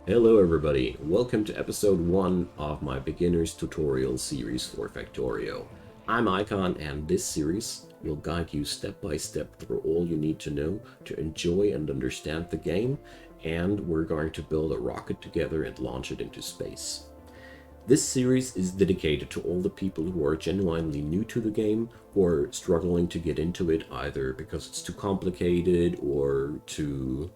Hello everybody, welcome to episode 1 of my beginner's tutorial series for Factorio. I'm Icon and this series will guide you step by step through all you need to know to enjoy and understand the game, and we're going to build a rocket together and launch it into space. This series is dedicated to all the people who are genuinely new to the game or struggling to get into it either because it's too complicated or too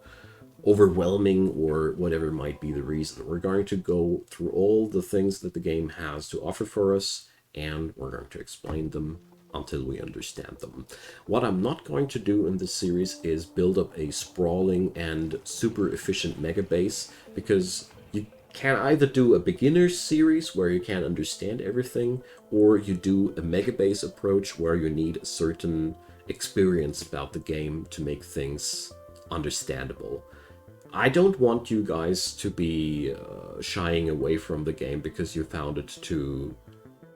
overwhelming or whatever might be the reason. We're going to go through all the things that the game has to offer for us, and we're going to explain them until we understand them. What I'm not going to do in this series is build up a sprawling and super efficient mega base, because you can either do a beginner's series where you can't understand everything, or you do a mega base approach where you need a certain experience about the game to make things understandable. I don't want you guys to be shying away from the game because you found it too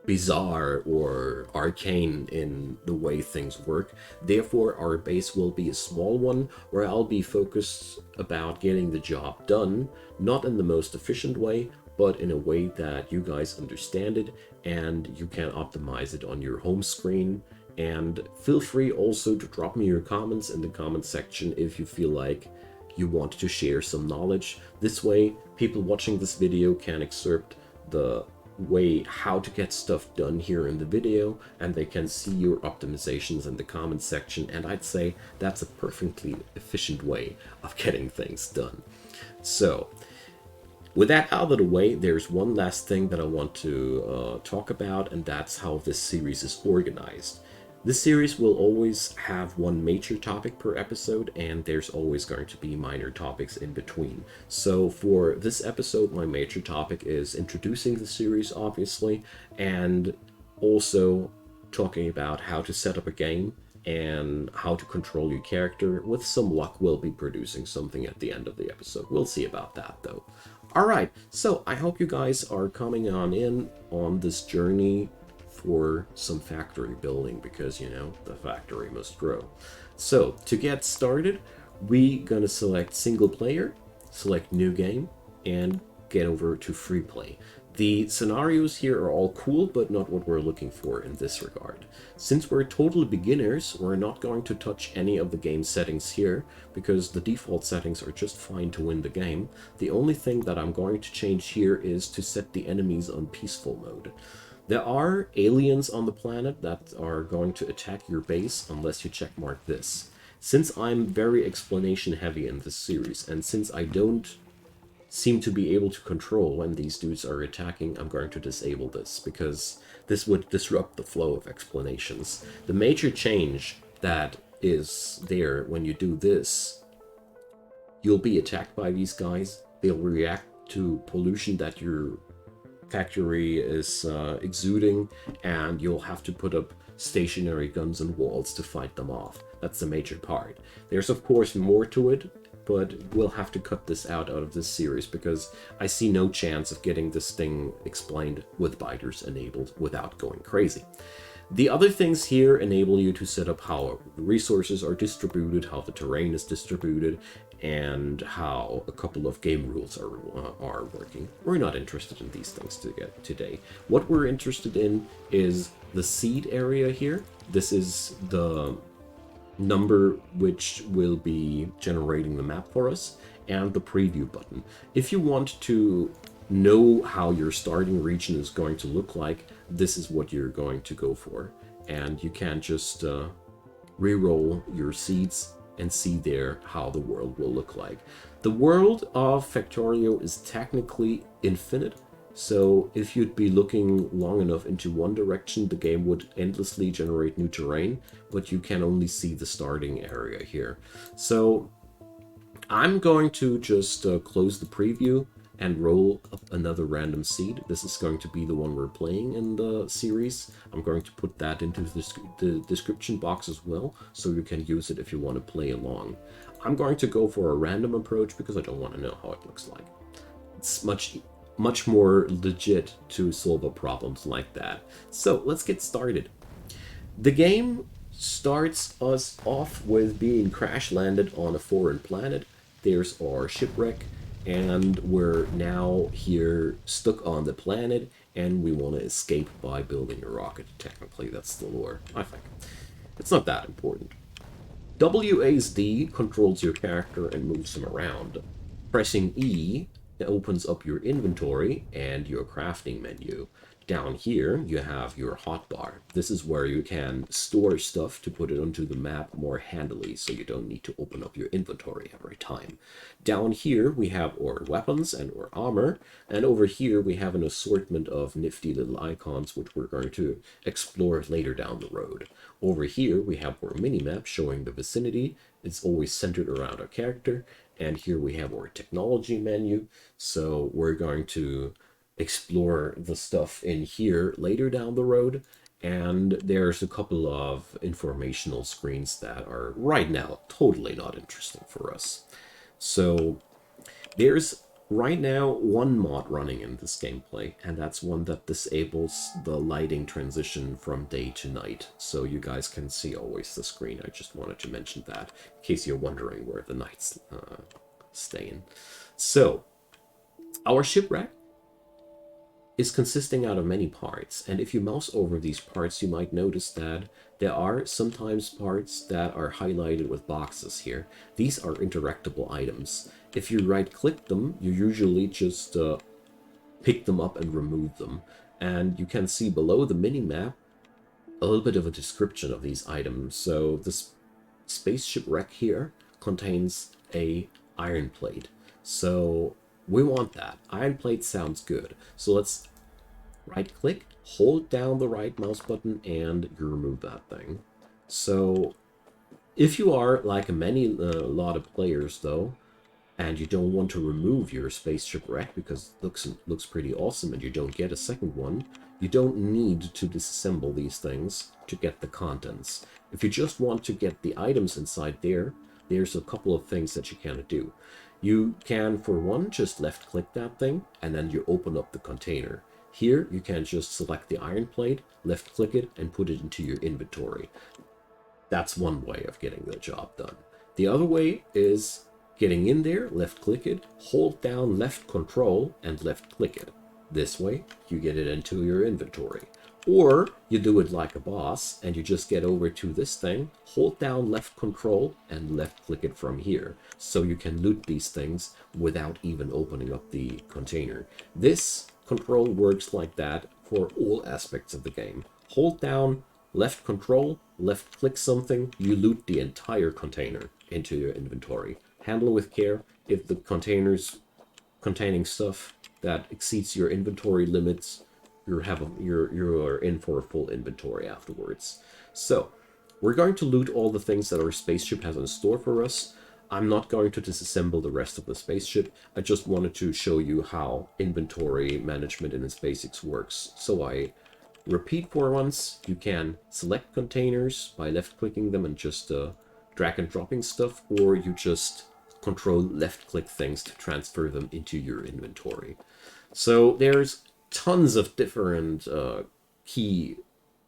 bizarre or arcane in the way things work. Therefore, our base will be a small one where I'll be focused about getting the job done, not in the most efficient way, but in a way that you guys understand it and you can optimize it on your home screen. And feel free also to drop me your comments in the comment section if you feel like you want to share some knowledge. This way, people watching this video can excerpt the way how to get stuff done here in the video, and they can see your optimizations in the comment section, and I'd say that's a perfectly efficient way of getting things done. So, with that out of the way, there's one last thing that I want to talk about, and that's how this series is organized. This series will always have one major topic per episode, and there's always going to be minor topics in between. So for this episode, my major topic is introducing the series, obviously, and also talking about how to set up a game and how to control your character. With some luck, we'll be producing something at the end of the episode. We'll see about that, though. Alright, so I hope you guys are coming on in on this journey for some factory building, because the factory must grow. So to get started, we gonna select single player, select new game, and get over to free play. The scenarios here are all cool, but not what we're looking for in this regard. Since we're total beginners, we're not going to touch any of the game settings here, because the default settings are just fine to win the game. The only thing that I'm going to change here is to set the enemies on peaceful mode. There are aliens on the planet that are going to attack your base unless you checkmark this. Since I'm very explanation heavy in this series, and since I don't seem to be able to control when these dudes are attacking, I'm going to disable this, because this would disrupt the flow of explanations. The major change that is there when you do this, you'll be attacked by these guys, they'll react to pollution that your factory is exuding, and you'll have to put up stationary guns and walls to fight them off. That's the major part. There's of course more to it, but we'll have to cut this out of this series because I see no chance of getting this thing explained with biters enabled without going crazy. The other things here enable you to set up how resources are distributed, how the terrain is distributed, and how a couple of game rules are working. We're not interested in these things today. What we're interested in is the seed area here. This is the number which will be generating the map for us, and the preview button. If you want to know how your starting region is going to look like, this is what you're going to go for. And you can just re-roll your seeds and see there how the world will look like. The world of Factorio is technically infinite, so if you'd be looking long enough into one direction, the game would endlessly generate new terrain, but you can only see the starting area here. So I'm going to just close the preview and roll up another random seed. This is going to be the one we're playing in the series. I'm going to put that into the description box as well, so you can use it if you want to play along. I'm going to go for a random approach because I don't want to know how it looks like. It's much more legit to solve a problems like that. So let's get started. The game starts us off with being crash landed on a foreign planet. There's our shipwreck, and we're now here stuck on the planet, and we want to escape by building a rocket. Technically, that's the lore, I think. It's not that important. WASD controls your character and moves him around. Pressing E opens up your inventory and your crafting menu. Down here, you have your hotbar. This is where you can store stuff to put it onto the map more handily, so you don't need to open up your inventory every time. Down here, we have our weapons and our armor, and over here, we have an assortment of nifty little icons, which we're going to explore later down the road. Over here, we have our minimap showing the vicinity. It's always centered around our character. And here we have our technology menu. So we're going to explore the stuff in here later down the road. And there's a couple of informational screens that are right now totally not interesting for us. So there's right now one mod running in this gameplay, and that's one that disables the lighting transition from day to night, so you guys can see always the screen. I just wanted to mention that, in case you're wondering where the night's staying. So, our shipwreck is consisting out of many parts, and if you mouse over these parts, you might notice that there are sometimes parts that are highlighted with boxes here. These are interactable items. If you right-click them, you usually just pick them up and remove them. And you can see below the mini-map a little bit of a description of these items. So this spaceship wreck here contains a iron plate. So we want that. Iron plate sounds good. So let's right-click, hold down the right mouse button, and you remove that thing. So if you are like a lot of players though, and you don't want to remove your spaceship wreck because it looks pretty awesome and you don't get a second one, you don't need to disassemble these things to get the contents. If you just want to get the items inside there, there's a couple of things that you can do. You can, for one, just left-click that thing, and then you open up the container. Here, you can just select the iron plate, left-click it, and put it into your inventory. That's one way of getting the job done. The other way is getting in there, left-click it, hold down left control, and left-click it. This way, you get it into your inventory. Or you do it like a boss, and you just get over to this thing, hold down left control, and left-click it from here. So you can loot these things without even opening up the container. This control works like that for all aspects of the game. Hold down left control, left click something, you loot the entire container into your inventory. Handle with care. If the containers containing stuff that exceeds your inventory limits, you're in for a full inventory afterwards. So we're going to loot all the things that our spaceship has in store for us. I'm not going to disassemble the rest of the spaceship. I just wanted to show you how inventory management in its basics works. So I repeat for once. You can select containers by left-clicking them and just drag and dropping stuff, or you just control left-click things to transfer them into your inventory. So there's tons of different key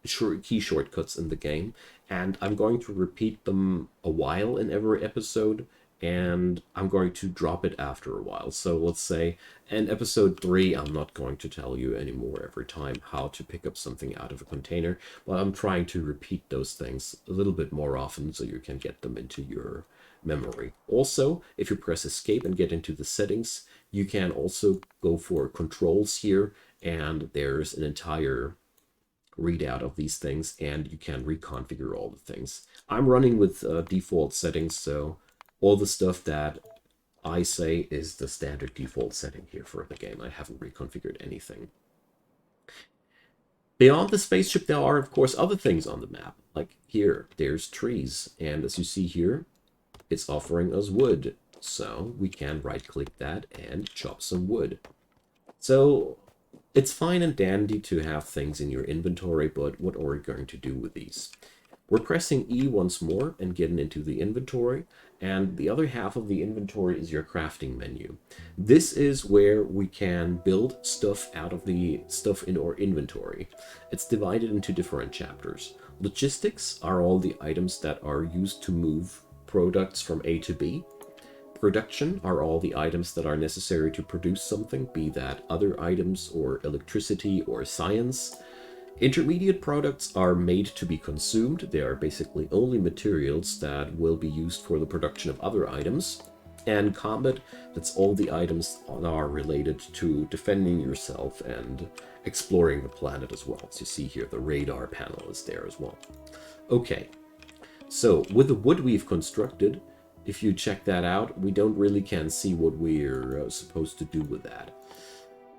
shortcuts in the game, and I'm going to repeat them a while in every episode, and I'm going to drop it after a while. So let's say in episode 3, I'm not going to tell you anymore every time how to pick up something out of a container, but I'm trying to repeat those things a little bit more often so you can get them into your memory. Also, if you press escape and get into the settings, you can also go for controls here, and there's an entire readout of these things, and you can reconfigure all the things. I'm running with default settings, so all the stuff that I say is the standard default setting here for the game. I haven't reconfigured anything. Beyond the spaceship, there are, of course, other things on the map. Like here, there's trees, and as you see here, it's offering us wood. So we can right-click that and chop some wood. So it's fine and dandy to have things in your inventory, but what are we going to do with these? We're pressing E once more and getting into the inventory, and the other half of the inventory is your crafting menu. This is where we can build stuff out of the stuff in our inventory. It's divided into different chapters. Logistics are all the items that are used to move products from A to B. Production are all the items that are necessary to produce something, be that other items or electricity or science. Intermediate products are made to be consumed. They are basically only materials that will be used for the production of other items. And combat, that's all the items that are related to defending yourself and exploring the planet as well. As you see here, the radar panel is there as well. Okay, so with the wood we've constructed, if you check that out, we don't really can see what we're supposed to do with that.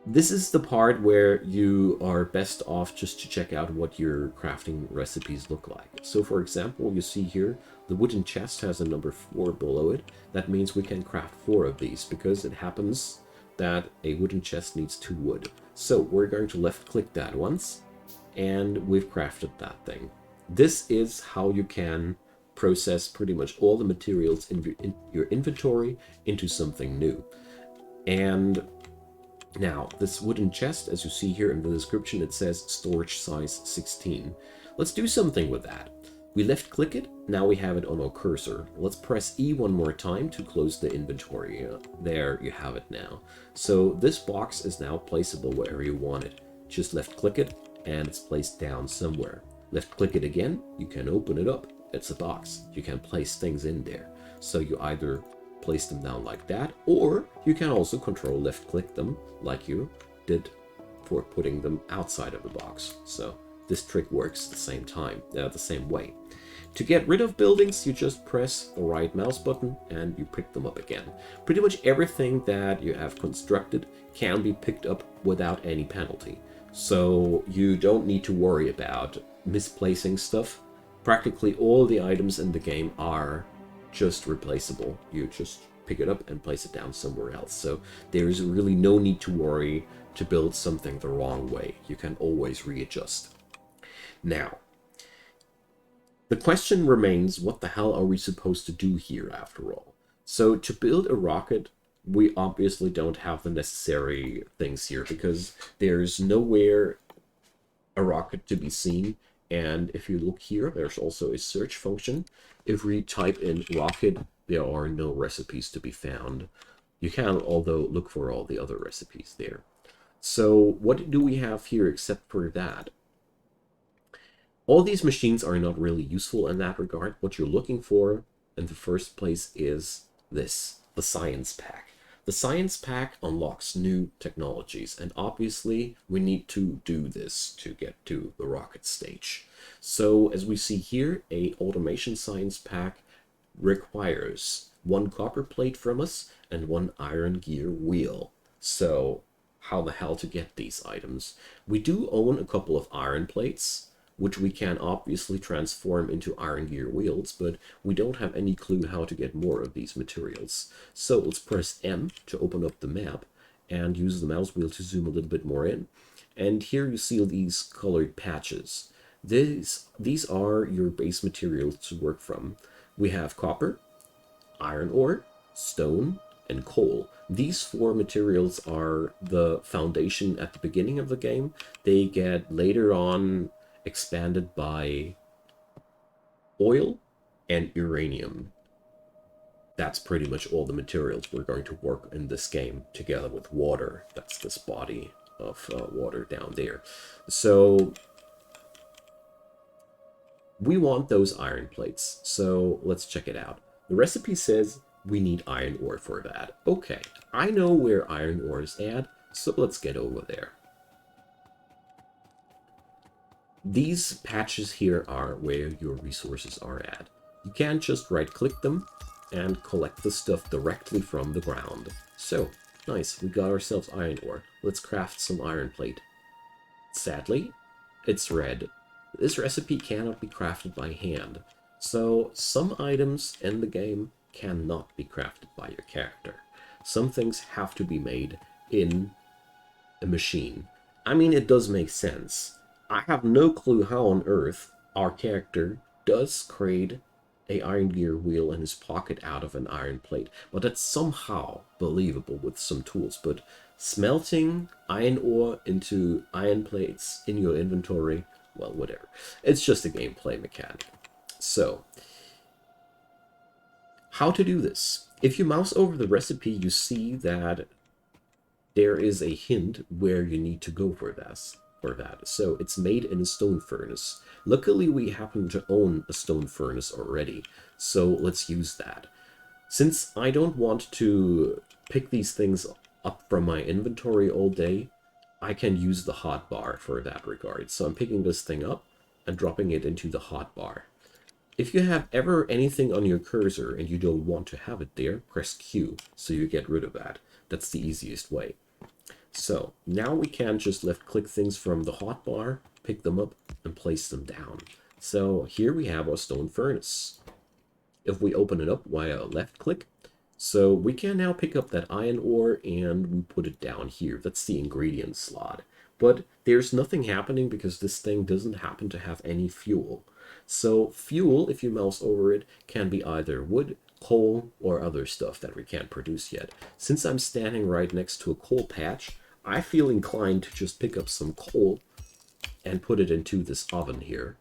This is the part where you are best off just to check out what your crafting recipes look like. So for example, you see here, the wooden chest has a number 4 below it. That means we can craft 4 of these, because it happens that a wooden chest needs 2 wood. So we're going to left click that once, and we've crafted that thing. This is how you can process pretty much all the materials in your inventory into something new. And now, this wooden chest, as you see here in the description, it says storage size 16. Let's do something with that. We left click it, now we have it on our cursor. Let's press E one more time to close the inventory. There you have it now. So this box is now placeable wherever you want it. Just left click it and it's placed down somewhere. Left click it again, you can open it up. It's a box. You can place things in there. So you either place them down like that, or you can also control left click them like you did for putting them outside of the box. So this trick works the same way. To get rid of buildings, you just press the right mouse button and you pick them up again. Pretty much everything that you have constructed can be picked up without any penalty. So you don't need to worry about misplacing stuff. Practically all the items in the game are just replaceable. You just pick it up and place it down somewhere else. So there's really no need to worry to build something the wrong way. You can always readjust. Now, the question remains, what the hell are we supposed to do here after all? So to build a rocket, we obviously don't have the necessary things here, because there's nowhere a rocket to be seen. And if you look here, there's also a search function. If we type in rocket, there are no recipes to be found. You can, although, look for all the other recipes there. So what do we have here except for that? All these machines are not really useful in that regard. What you're looking for in the first place is this, the science pack. The science pack unlocks new technologies, and obviously we need to do this to get to the rocket stage. So as we see here, a automation science pack requires 1 copper plate from us and 1 iron gear wheel. So how the hell to get these items? We do own a couple of iron plates, which we can obviously transform into iron gear wheels, but we don't have any clue how to get more of these materials. So let's press M to open up the map and use the mouse wheel to zoom a little bit more in. And here you see these colored patches. These are your base materials to work from. We have copper, iron ore, stone, and coal. These 4 materials are the foundation at the beginning of the game. They get later on expanded by oil and uranium. That's pretty much all the materials we're going to work in this game, together with water. That's this body of water down there. So we want those iron plates. So let's check it out. The recipe says we need iron ore for that. Okay, I know where iron ore is at, so let's get over there. These patches here are where your resources are at. You can just right-click them and collect the stuff directly from the ground. So, nice, we got ourselves iron ore. Let's craft some iron plate. Sadly, it's red. This recipe cannot be crafted by hand. So, some items in the game cannot be crafted by your character. Some things have to be made in a machine. I mean, it does make sense. I have no clue how on earth our character does create a iron gear wheel in his pocket out of an iron plate, but that's somehow believable with some tools. But smelting iron ore into iron plates in your inventory, well, whatever. It's just a gameplay mechanic. So, how to do this? If you mouse over the recipe, you see that there is a hint where you need to go for this, for that. So it's made in a stone furnace. Luckily, we happen to own a stone furnace already, so let's use that. Since I don't want to pick these things up from my inventory all day, I can use the hotbar for that regard. So I'm picking this thing up and dropping it into the hotbar. If you have ever anything on your cursor and you don't want to have it there, press Q so you get rid of that. That's the easiest way. So now we can just left click things from the hotbar, pick them up and place them down. So here we have our stone furnace. If we open it up via left click, so we can now pick up that iron ore and we put it down here. That's the ingredient slot. But there's nothing happening because this thing doesn't happen to have any fuel. So fuel, if you mouse over it, can be either wood, coal, or other stuff that we can't produce yet. Since I'm standing right next to a coal patch, I feel inclined to just pick up some coal and put it into this oven here.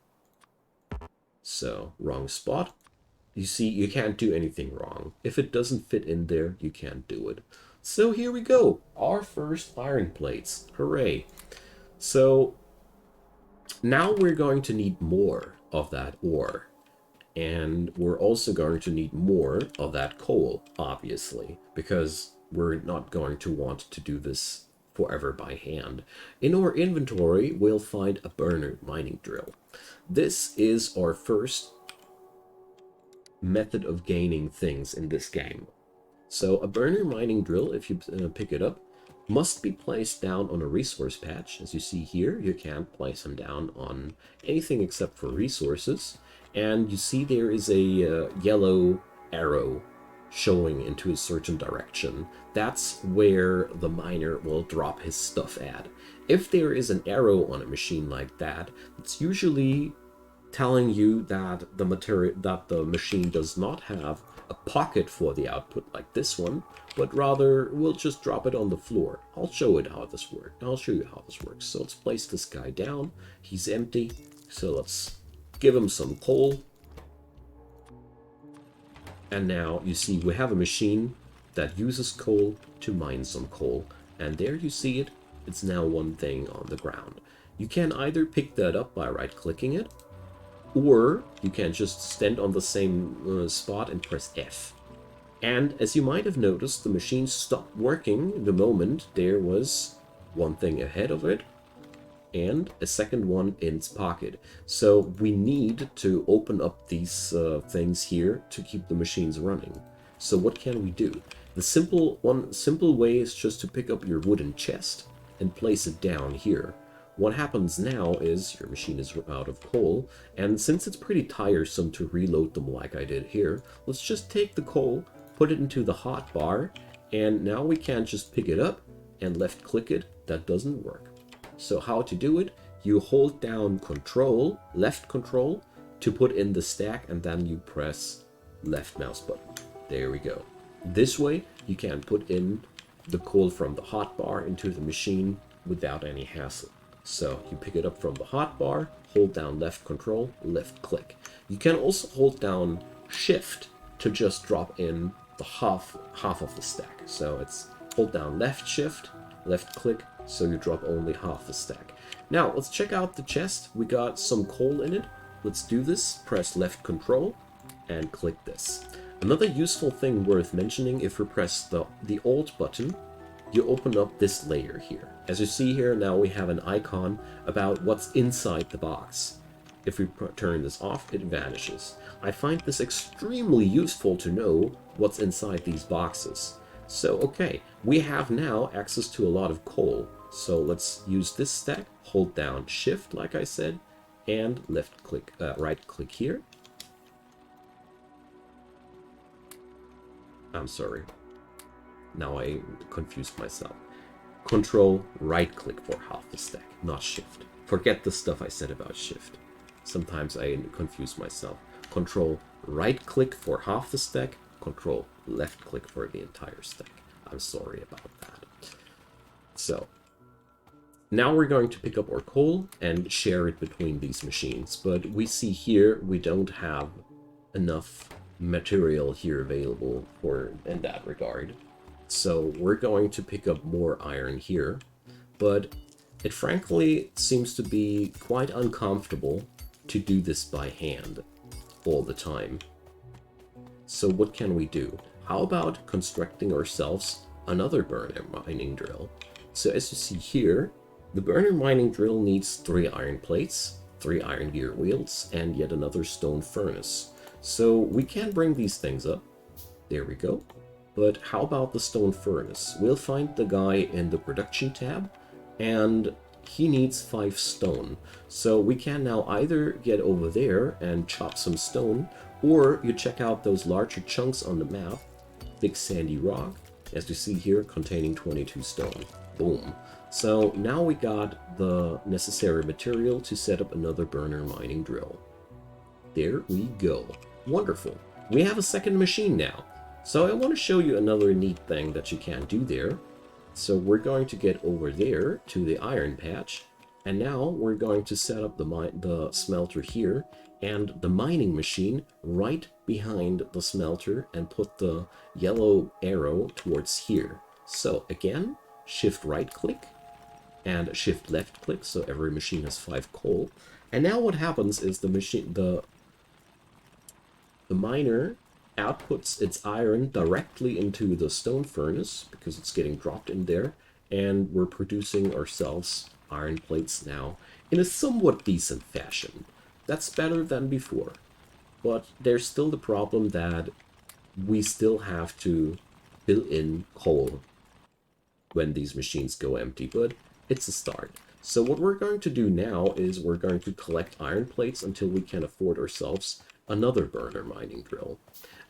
So, wrong spot. You see, you can't do anything wrong. If it doesn't fit in there, you can't do it. So here we go, our first iron plates. Hooray. So now we're going to need more of that ore. And we're also going to need more of that coal, obviously, because we're not going to want to do this forever by hand. In our inventory, we'll find a burner mining drill. This is our first method of gaining things in this game. So a burner mining drill, if you pick it up, must be placed down on a resource patch. As you see here, you can't place them down on anything except for resources. And you see there is a yellow arrow showing into a certain direction. That's where the miner will drop his stuff at. If there is an arrow on a machine like that, it's usually telling you that the machine does not have a pocket for the output like this one, but rather we'll just drop it on the floor. I'll show you how this works. So let's place this guy down. He's empty. So let's give him some coal. And now you see we have a machine that uses coal to mine some coal. And there you see it. It's now one thing on the ground. You can either pick that up by right-clicking it, or you can just stand on the same spot and press F. And as you might have noticed, the machine stopped working the moment there was one thing ahead of it and a second one in its pocket. So we need to open up these things here to keep the machines running. So what can we do? The simple way is just to pick up your wooden chest and place it down here. What happens now is your machine is out of coal, and since it's pretty tiresome to reload them like I did here, let's just take the coal, put it into the hotbar, and now we can just pick it up and left click it. That doesn't work. So how to do it? You hold down Control, left Control, to put in the stack, and then you press left mouse button. There we go. This way you can put in the coal from the hotbar into the machine without any hassle. So you pick it up from the hotbar, hold down left Control, left click. You can also hold down Shift to just drop in the half of the stack. So it's hold down left Shift, left click, so you drop only half the stack. Now let's check out the chest. We got some coal in it. Let's do this. Press left Control and click this. Another useful thing worth mentioning, if we press the Alt button, you open up this layer here. As you see here, now we have an icon about what's inside the box. If we turn this off, it vanishes. I find this extremely useful to know what's inside these boxes. So, okay, we have now access to a lot of coal. So let's use this stack, hold down Shift, like I said, and left click, right click here. I'm sorry. Now I confused myself. Control right click for half the stack, not Shift. Forget the stuff I said about Shift. Sometimes I confuse myself. Control right click for half the stack, Control left click for the entire stack. I'm sorry about that. So now we're going to pick up our coal and share it between these machines. But we see here we don't have enough material here available for in that regard. So we're going to pick up more iron here, but it frankly seems to be quite uncomfortable to do this by hand all the time. So what can we do? How about constructing ourselves another burner mining drill? So as you see here, the burner mining drill needs 3 iron plates, 3 iron gear wheels, and yet another stone furnace. So we can bring these things up. There we go. But how about the stone furnace? We'll find the guy in the production tab, and he needs 5 stone. So we can now either get over there and chop some stone, or you check out those larger chunks on the map, big sandy rock, as you see here, containing 22 stone. Boom. So now we got the necessary material to set up another burner mining drill. There we go. Wonderful. We have a second machine now. So I want to show you another neat thing that you can do there. So we're going to get over there to the iron patch, and now we're going to set up the smelter here and the mining machine right behind the smelter and put the yellow arrow towards here. So again, shift right click and shift left click, so every machine has 5 coal. And now what happens is the miner outputs its iron directly into the stone furnace because it's getting dropped in there, and we're producing ourselves iron plates now in a somewhat decent fashion. That's better than before, but there's still the problem that we still have to fill in coal when these machines go empty, but it's a start. So what we're going to do now is we're going to collect iron plates until we can afford ourselves another burner mining drill.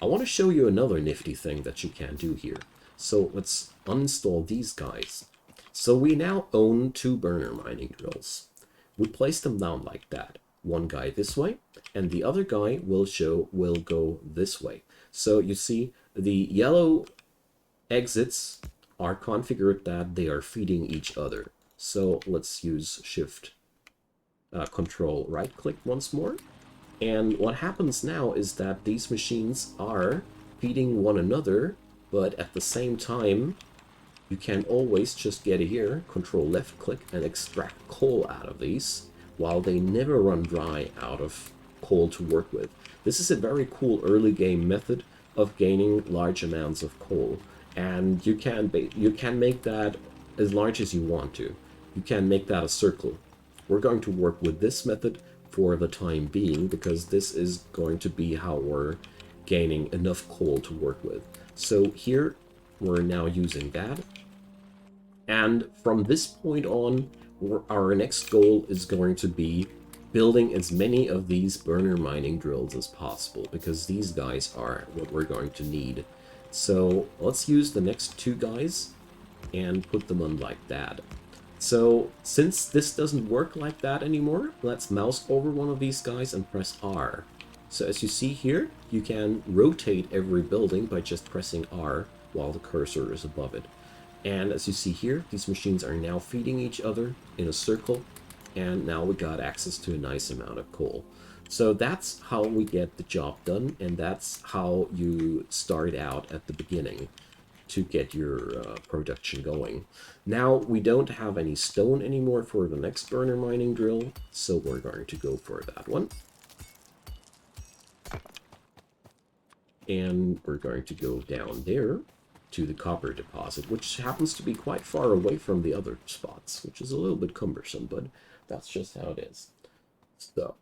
I want to show you another nifty thing that you can do here. So let's uninstall these guys. So we now own 2 burner mining drills. We place them down like that. One guy this way, and the other guy will go this way. So you see the yellow exits are configured that they are feeding each other. So let's use shift control right click once more. And what happens now is that these machines are feeding one another, but at the same time, you can always just get here, control left click, and extract coal out of these, while they never run dry out of coal to work with. This is a very cool early game method of gaining large amounts of coal, and you can make that as large as you want to. You can make that a circle. We're going to work with this method for the time being, because this is going to be how we're gaining enough coal to work with. So here, we're now using that. And from this point on, our next goal is going to be building as many of these burner mining drills as possible, because these guys are what we're going to need. So let's use the next 2 guys and put them on like that. So since this doesn't work like that anymore, let's mouse over one of these guys and press R. So as you see here, you can rotate every building by just pressing R while the cursor is above it. And as you see here, these machines are now feeding each other in a circle, and now we got access to a nice amount of coal. So that's how we get the job done, and that's how you start out at the beginning to get your production going. Now we don't have any stone anymore for the next burner mining drill, so we're going to go for that one. And we're going to go down there to the copper deposit, which happens to be quite far away from the other spots, which is a little bit cumbersome, but that's just how it is. So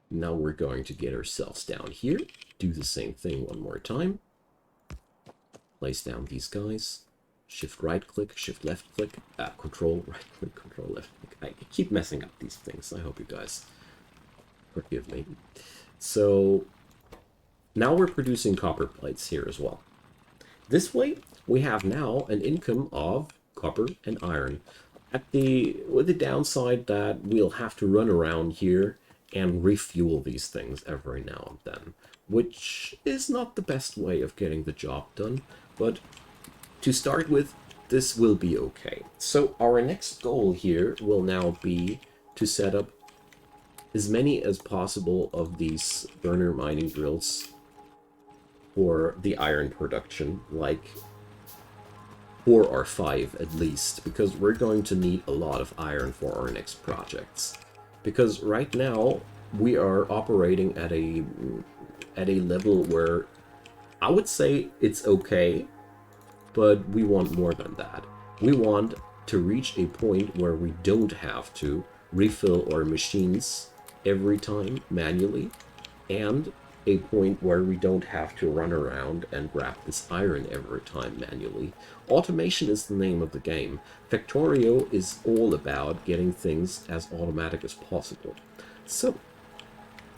now we're going to get ourselves down here, do the same thing one more time. Place down these guys, shift right click, shift left click, control right click, control left click. I keep messing up these things. I hope you guys forgive me. So now we're producing copper plates here as well. This way, we have now an income of copper and iron. With the downside that we'll have to run around here and refuel these things every now and then, which is not the best way of getting the job done, but to start with, this will be okay. So our next goal here will now be to set up as many as possible of these burner mining drills for the iron production, like 4 or 5 at least, because we're going to need a lot of iron for our next projects. Because right now we are operating at a level where I would say it's okay, but we want more than that. We want to reach a point where we don't have to refill our machines every time manually, and a point where we don't have to run around and grab this iron every time manually. Automation is the name of the game. Factorio is all about getting things as automatic as possible. So,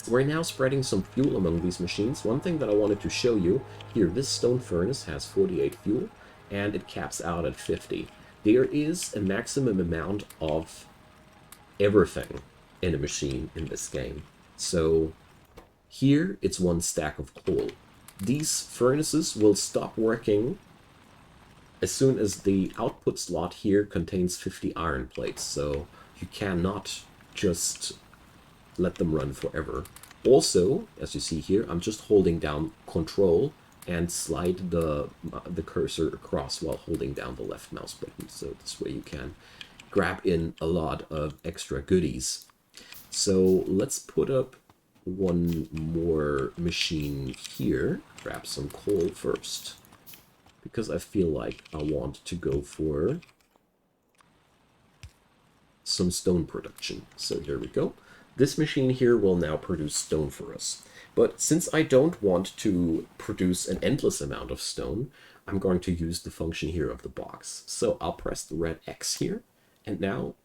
we're now spreading some fuel among these machines. One thing that I wanted to show you here, this stone furnace has 48 fuel, and it caps out at 50. There is a maximum amount of everything in a machine in this game. So here it's 1 stack of coal. These furnaces will stop working as soon as the output slot here contains 50 iron plates, so you cannot just let them run forever. Also, as you see here, I'm just holding down Control and slide the cursor across while holding down the left mouse button, so this way you can grab in a lot of extra goodies. So let's put up one more machine here. Grab some coal first, because I feel like I want to go for some stone production. So here we go. This machine here will now produce stone for us. But since I don't want to produce an endless amount of stone, I'm going to use the function here of the box. So I'll press the red X here, and now,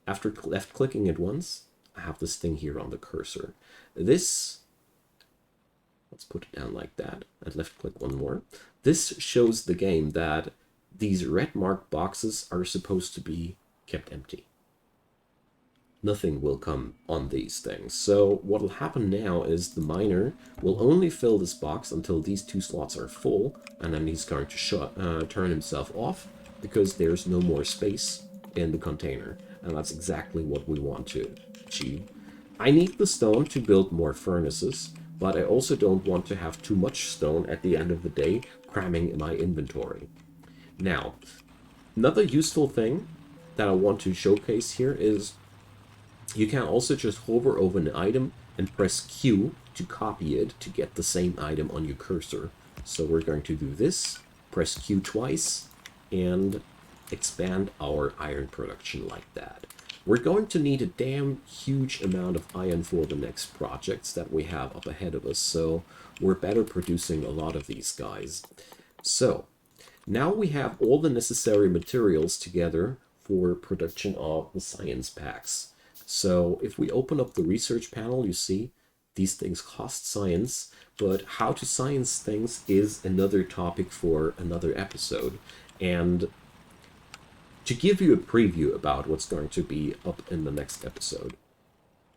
after left clicking it once, I have this thing here on the cursor. This, let's put it down like that, and left click one more. This shows the game that these red marked boxes are supposed to be kept empty. Nothing will come on these things. So what will happen now is the miner will only fill this box until these 2 slots are full, and then he's going to turn himself off because there's no more space in the container. And that's exactly what we want to achieve. I need the stone to build more furnaces, but I also don't want to have too much stone at the end of the day cramming in my inventory. Now, another useful thing that I want to showcase here is you can also just hover over an item and press Q to copy it to get the same item on your cursor. So we're going to do this, press Q twice, and expand our iron production like that. We're going to need a damn huge amount of iron for the next projects that we have up ahead of us, so we're better producing a lot of these guys. So now we have all the necessary materials together for production of the science packs. So if we open up the research panel, you see these things cost science, but how to science things is another topic for another episode. And to give you a preview about what's going to be up in the next episode,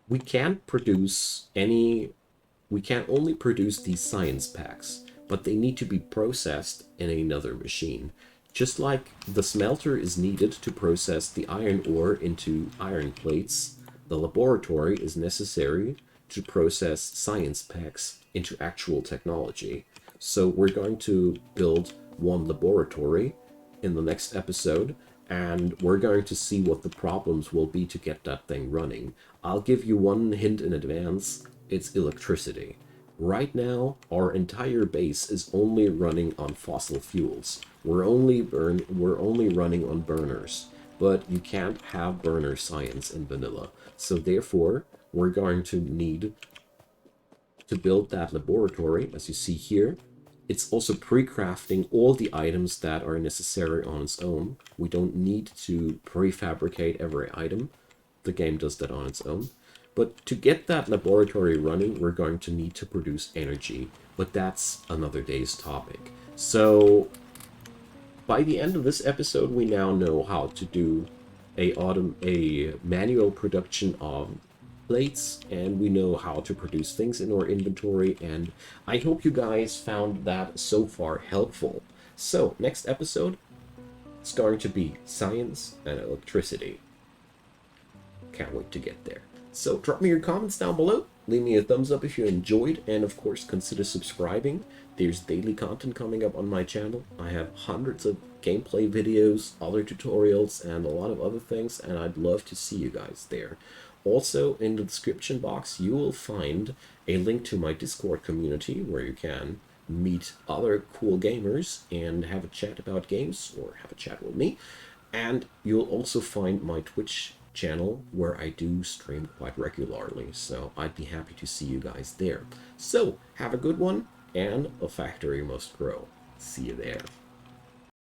we can't only produce these science packs, but they need to be processed in another machine. Just like the smelter is needed to process the iron ore into iron plates, the laboratory is necessary to process science packs into actual technology. So we're going to build one laboratory in the next episode, and we're going to see what the problems will be to get that thing running. I'll give you one hint in advance. It's electricity. Right now, our entire base is only running on fossil fuels. We're only running on burners, but you can't have burner science in vanilla. So therefore, we're going to need to build that laboratory, as you see here. It's also pre-crafting all the items that are necessary on its own. We don't need to prefabricate every item. The game does that on its own. But to get that laboratory running, we're going to need to produce energy. But that's another day's topic. So by the end of this episode, we now know how to do a manual production of plates, and we know how to produce things in our inventory, and I hope you guys found that so far helpful. So next episode, it's going to be science and electricity. Can't wait to get there. So drop me your comments down below. Leave me a thumbs up if you enjoyed, and of course consider subscribing. There's daily content coming up on my channel. I have hundreds of gameplay videos, other tutorials, and a lot of other things, and I'd love to see you guys there. Also, in the description box, you will find a link to my Discord community where you can meet other cool gamers and have a chat about games or have a chat with me. And you'll also find my Twitch channel where I do stream quite regularly, so I'd be happy to see you guys there. So, have a good one, and a factory must grow. See you there.